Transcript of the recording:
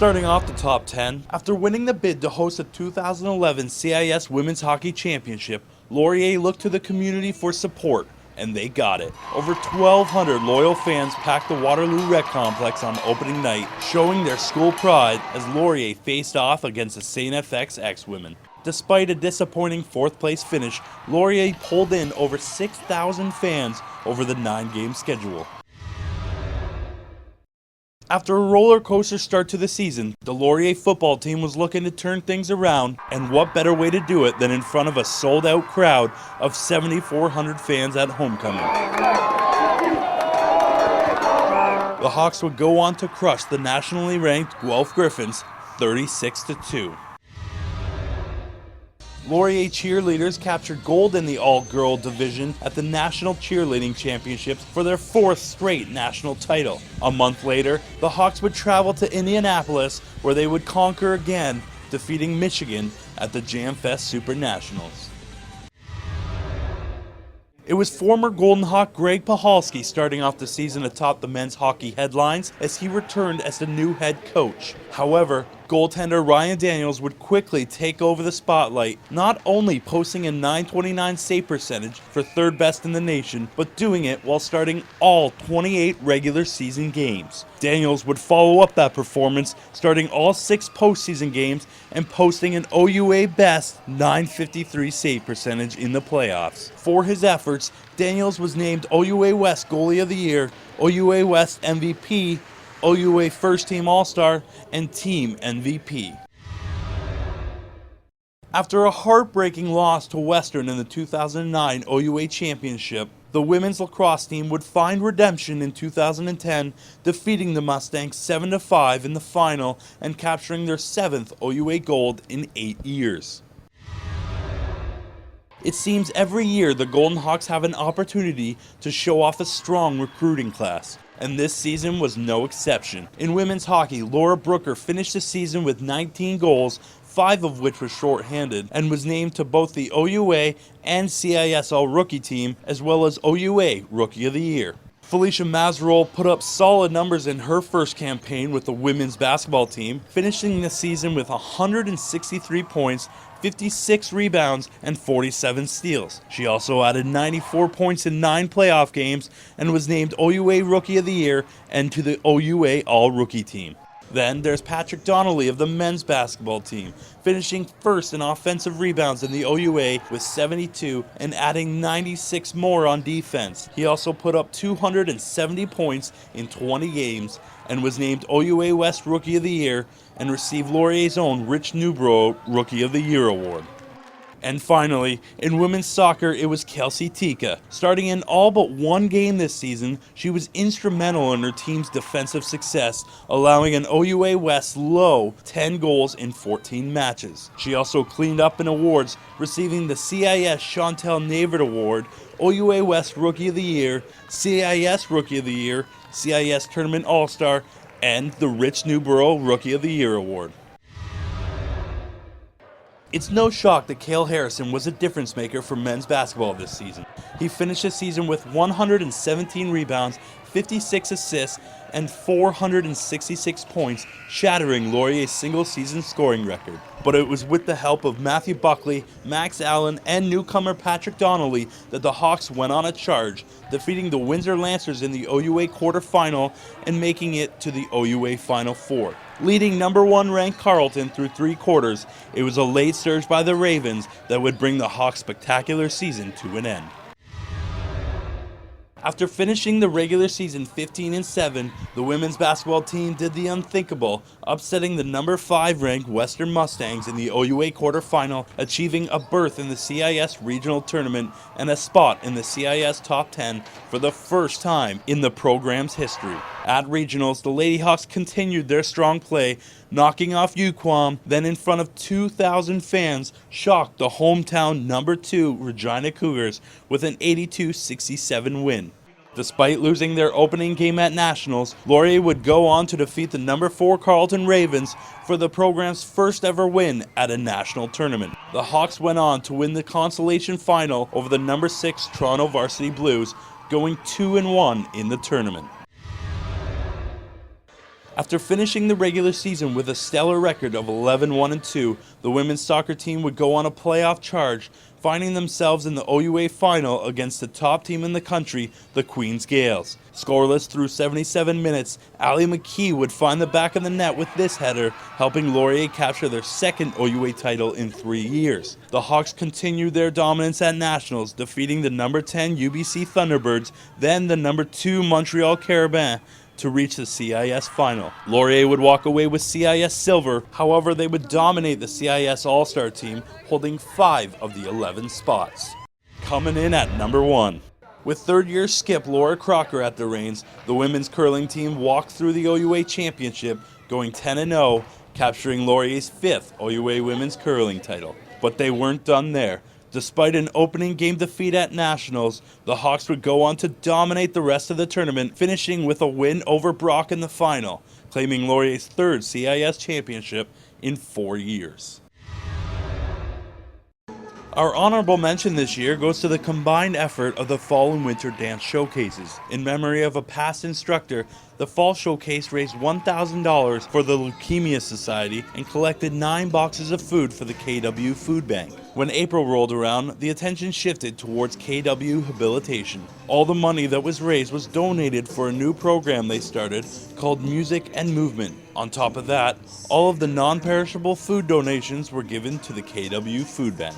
Starting off the top 10, after winning the bid to host the 2011 CIS Women's Hockey Championship, Laurier looked to the community for support, and they got it. Over 1,200 loyal fans packed the Waterloo Rec Complex on opening night, showing their school pride as Laurier faced off against the St. FX X-Women. Despite a disappointing fourth-place finish, Laurier pulled in over 6,000 fans over the 9-game schedule. After a roller coaster start to the season, the Laurier football team was looking to turn things around, and what better way to do it than in front of a sold-out crowd of 7,400 fans at homecoming. The Hawks would go on to crush the nationally ranked Guelph Griffins 36-2. Laurier cheerleaders captured gold in the all-girl division at the National Cheerleading Championships for their 4th straight national title. A month later, the Hawks would travel to Indianapolis, where they would conquer again, defeating Michigan at the Jam Fest Super Nationals. It was former Golden Hawk Greg Pahalski starting off the season atop the men's hockey headlines as he returned as the new head coach. However, goaltender Ryan Daniels would quickly take over the spotlight, not only posting a .929 save percentage for 3rd best in the nation, but doing it while starting all 28 regular season games. Daniels would follow up that performance, starting all 6 postseason games and posting an OUA best .953 save percentage in the playoffs. For his efforts, Daniels was named OUA West Goalie of the Year, OUA West MVP, OUA First Team All-Star, and Team MVP. After a heartbreaking loss to Western in the 2009 OUA Championship, the women's lacrosse team would find redemption in 2010, defeating the Mustangs 7-5 in the final and capturing their 7th OUA gold in 8 years. It seems every year the Golden Hawks have an opportunity to show off a strong recruiting class, and this season was no exception. In women's hockey, Laura Brooker finished the season with 19 goals, 5 of which were shorthanded, and was named to both the OUA and CIS All-Rookie team, as well as OUA Rookie of the Year. Felicia MAZEROLLE put up solid numbers in her first campaign with the women's basketball team, finishing the season with 163 points, 56 rebounds, and 47 steals. She also added 94 points in 9 playoff games and was named OUA Rookie of the Year and to the OUA All-Rookie team. Then there's Patrick Donnelly of the men's basketball team, finishing first in offensive rebounds in the OUA with 72 and adding 96 more on defense. He also put up 270 points in 20 games and was named OUA West Rookie of the Year and received Laurier's own Rich Newbrough Rookie of the Year award. And finally, in women's soccer, it was Kelsey TIKKA. Starting in all but one game this season, she was instrumental in her team's defensive success, allowing an OUA West low 10 goals in 14 matches. She also cleaned up in awards, receiving the CIS Chantel Navert Award, OUA West Rookie of the Year, CIS Rookie of the Year, CIS Tournament All-Star, and the Rich Newbrough Rookie of the Year Award. It's no shock that Cale Harrison was a difference maker for men's basketball this season. He finished the season with 117 rebounds, 56 assists, and 466 points, shattering Laurier's single-season scoring record. But it was with the help of Matthew Buckley, Max Allen, and newcomer Patrick Donnelly that the Hawks went on a charge, defeating the Windsor Lancers in the OUA quarterfinal and making it to the OUA Final Four. Leading number 1 ranked Carleton through 3 quarters, it was a late surge by the Ravens that would bring the Hawks' spectacular season to an end. After finishing the regular season 15-7, the women's basketball team did the unthinkable, upsetting the number 5 ranked Western Mustangs in the OUA quarterfinal, achieving a berth in the CIS regional tournament and a spot in the CIS top 10 for the first time in the program's history. At regionals, the Lady Hawks continued their strong play, knocking off UQuam, then in front of 2,000 fans, shocked the hometown number 2 Regina Cougars with an 82-67 win. Despite losing their opening game at Nationals, Laurier would go on to defeat the number 4 Carleton Ravens for the program's first ever win at a national tournament. The Hawks went on to win the consolation final over the number 6 Toronto Varsity Blues, going 2-1 in the tournament. After finishing the regular season with a stellar record of 11-1-2, the women's soccer team would go on a playoff charge, finding themselves in the OUA final against the top team in the country, the Queens Gales. Scoreless through 77 minutes, Allie McKee would find the back of the net with this header, helping Laurier capture their second OUA title in 3 years. The Hawks continued their dominance at Nationals, defeating the number 10 UBC Thunderbirds, then the number 2 Montreal Carabins, to reach the CIS final. Laurier would walk away with CIS silver, however they would dominate the CIS All-Star team, holding 5 of the 11 spots. Coming in at number 1. With third-year skip Laura Crocker at the reins, the women's curling team walked through the OUA Championship, going 10-0, capturing Laurier's 5th OUA Women's Curling title. But they weren't done there. Despite an opening game defeat at Nationals, the Hawks would go on to dominate the rest of the tournament, finishing with a win over Brock in the final, claiming Laurier's 3rd CIS championship in 4 years. Our honorable mention this year goes to the combined effort of the Fall and Winter Dance Showcases. In memory of a past instructor, the Fall Showcase raised $1,000 for the Leukemia Society and collected 9 boxes of food for the KW Food Bank. When April rolled around, the attention shifted towards KW Habilitation. All the money that was raised was donated for a new program they started called Music and Movement. On top of that, all of the non-perishable food donations were given to the KW Food Bank.